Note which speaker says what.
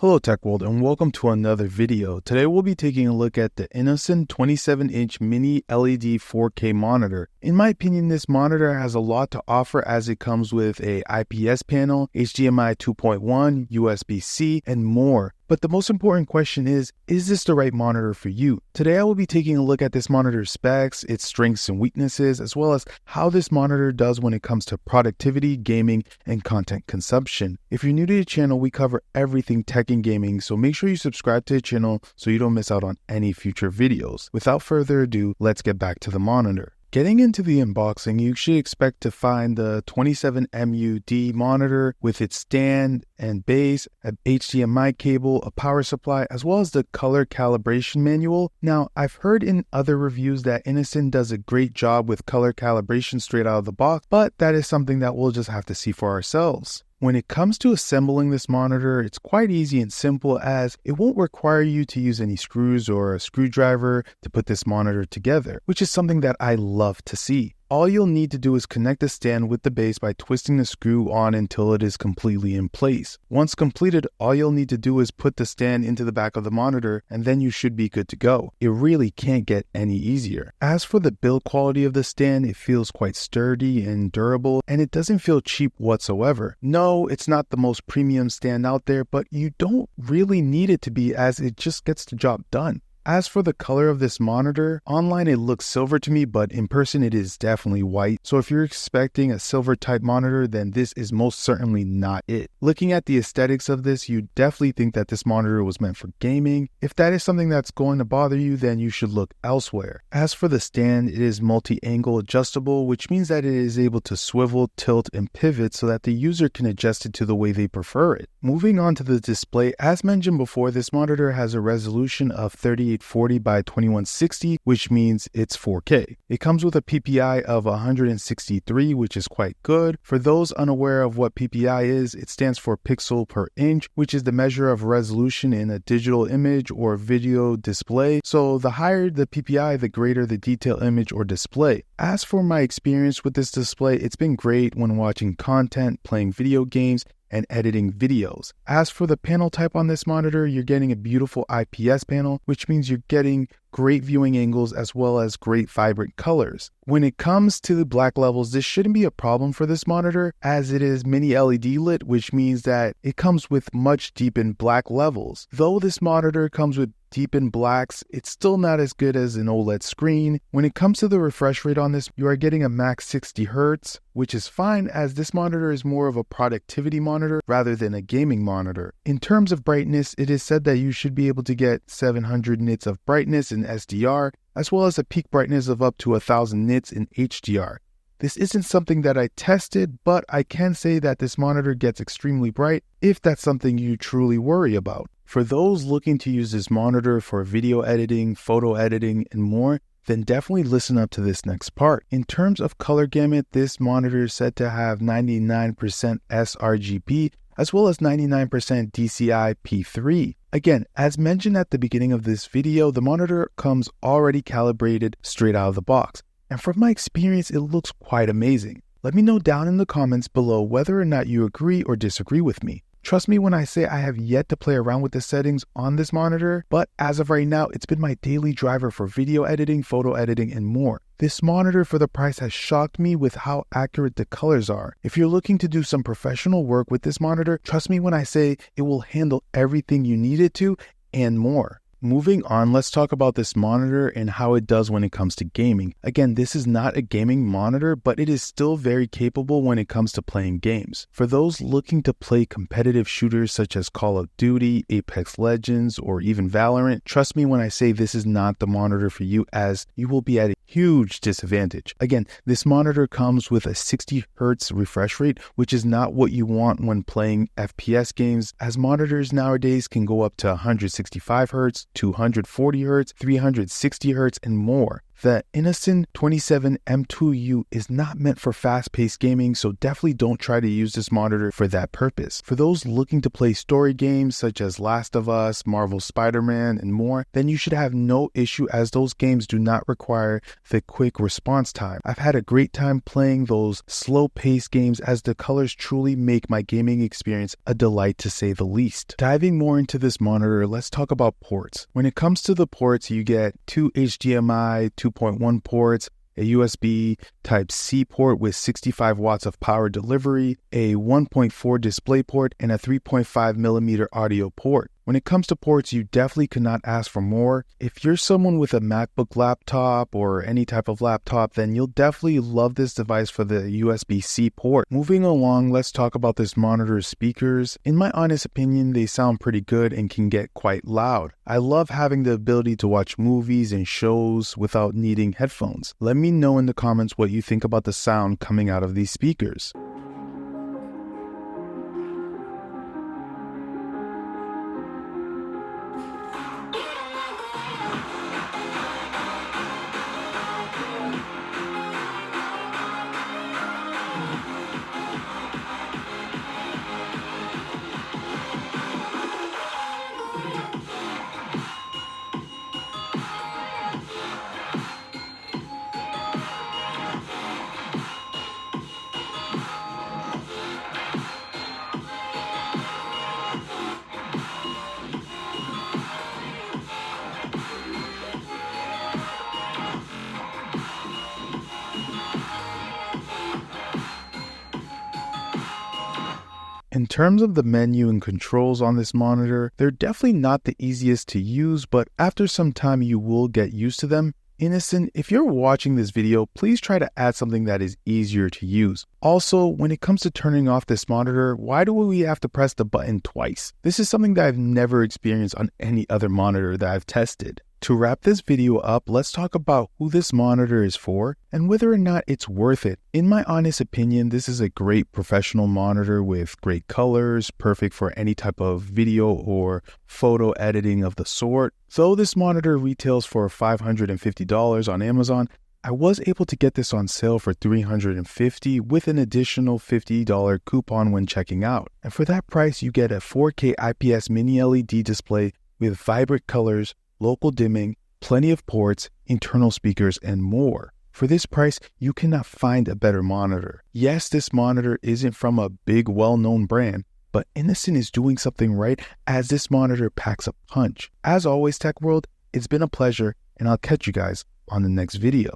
Speaker 1: Hello Tech World and welcome to another video. Today we'll be taking a look at the Innocn 27-inch mini LED 4K monitor. In my opinion, this monitor has a lot to offer as it comes with a IPS panel, HDMI 2.1, USB-C, and more. But the most important question is this the right monitor for you? Today I will be taking a look at this monitor's specs, its strengths and weaknesses, as well as how this monitor does when it comes to productivity, gaming, and content consumption. If you're new to the channel, we cover everything tech and gaming, so make sure you subscribe to the channel so you don't miss out on any future videos. Without further ado, let's get back to the monitor. Getting into the unboxing, you should expect to find the 27M2U-D monitor with its stand and base, an HDMI cable, a power supply, as well as the color calibration manual. Now, I've heard in other reviews that Innocn does a great job with color calibration straight out of the box, but that is something that we'll just have to see for ourselves. When it comes to assembling this monitor, it's quite easy and simple as it won't require you to use any screws or a screwdriver to put this monitor together, which is something that I love to see. All you'll need to do is connect the stand with the base by twisting the screw on until it is completely in place. Once completed, all you'll need to do is put the stand into the back of the monitor and then you should be good to go. It really can't get any easier. As for the build quality of the stand, it feels quite sturdy and durable and it doesn't feel cheap whatsoever. No, it's not the most premium stand out there, but you don't really need it to be as it just gets the job done. As for the color of this monitor, online it looks silver to me, but in person it is definitely white. So if you're expecting a silver type monitor, then this is most certainly not it. Looking at the aesthetics of this, you definitely think that this monitor was meant for gaming. If that is something that's going to bother you, then you should look elsewhere. As for the stand, it is multi-angle adjustable, which means that it is able to swivel, tilt, and pivot so that the user can adjust it to the way they prefer it. Moving on to the display, as mentioned before, this monitor has a resolution of 3840 by 2160, which means it's 4K. It comes with a PPI of 163, which is quite good. For those unaware of what PPI is, it stands for pixel per inch, which is the measure of resolution in a digital image or video display. So the higher the PPI, the greater the detail image or display. As for my experience with this display, it's been great when watching content, playing video games, and editing videos. As for the panel type on this monitor, you're getting a beautiful IPS panel, which means you're getting great viewing angles as well as great vibrant colors. When it comes to the black levels, this shouldn't be a problem for this monitor as it is mini LED lit, which means that it comes with much deepened black levels. Though this monitor comes with deepened blacks, it's still not as good as an OLED screen. When it comes to the refresh rate on this, you are getting a max 60 Hz, which is fine as this monitor is more of a productivity monitor rather than a gaming monitor. In terms of brightness, it is said that you should be able to get 700 nits of brightness in SDR, as well as a peak brightness of up to 1000 nits in HDR. This isn't something that I tested, but I can say that this monitor gets extremely bright if that's something you truly worry about. For those looking to use this monitor for video editing, photo editing, and more, then definitely listen up to this next part. In terms of color gamut, this monitor is said to have 99% sRGB as well as 99% DCI P3. Again, as mentioned at the beginning of this video, the monitor comes already calibrated straight out of the box. And from my experience, it looks quite amazing. Let me know down in the comments below whether or not you agree or disagree with me. Trust me when I say I have yet to play around with the settings on this monitor, but as of right now, it's been my daily driver for video editing, photo editing, and more. This monitor for the price has shocked me with how accurate the colors are. If you're looking to do some professional work with this monitor, trust me when I say it will handle everything you need it to and more. Moving on, let's talk about this monitor and how it does when it comes to gaming. Again, this is not a gaming monitor, but it is still very capable when it comes to playing games. For those looking to play competitive shooters such as Call of Duty, Apex Legends, or even Valorant, trust me when I say this is not the monitor for you as you will be at a huge disadvantage. Again, this monitor comes with a 60 Hz refresh rate, which is not what you want when playing FPS games, as monitors nowadays can go up to 165 Hz, 240 Hz, 360 Hz, and more. The Innocn 27M2U is not meant for fast-paced gaming, so definitely don't try to use this monitor for that purpose. For those looking to play story games such as Last of Us, Marvel's Spider-Man, and more, then you should have no issue as those games do not require the quick response time. I've had a great time playing those slow-paced games as the colors truly make my gaming experience a delight to say the least. Diving more into this monitor, let's talk about ports. When it comes to the ports, you get two HDMI 2.1 ports, a USB Type-C port with 65 watts of power delivery, a 1.4 display port, and a 3.5mm audio port. When it comes to ports, you definitely could not ask for more. If you're someone with a MacBook laptop or any type of laptop, then you'll definitely love this device for the USB-C port. Moving along, let's talk about this monitor's speakers. In my honest opinion, they sound pretty good and can get quite loud. I love having the ability to watch movies and shows without needing headphones. Let me know in the comments what you think about the sound coming out of these speakers. In terms of the menu and controls on this monitor, they're definitely not the easiest to use, but after some time you will get used to them. Innocn, if you're watching this video, please try to add something that is easier to use. Also, when it comes to turning off this monitor, why do we have to press the button twice? This is something that I've never experienced on any other monitor that I've tested. To wrap this video up, let's talk about who this monitor is for and whether or not it's worth it. In my honest opinion, this is a great professional monitor with great colors, perfect for any type of video or photo editing of the sort. Though this monitor retails for $550 on Amazon, I was able to get this on sale for $350 with an additional $50 coupon when checking out. And for that price, you get a 4K IPS mini LED display with vibrant colors, local dimming, plenty of ports, internal speakers, and more. For this price, you cannot find a better monitor. Yes, this monitor isn't from a big well-known brand, but Innocn is doing something right as this monitor packs a punch. As always, Tech World, it's been a pleasure, and I'll catch you guys on the next video.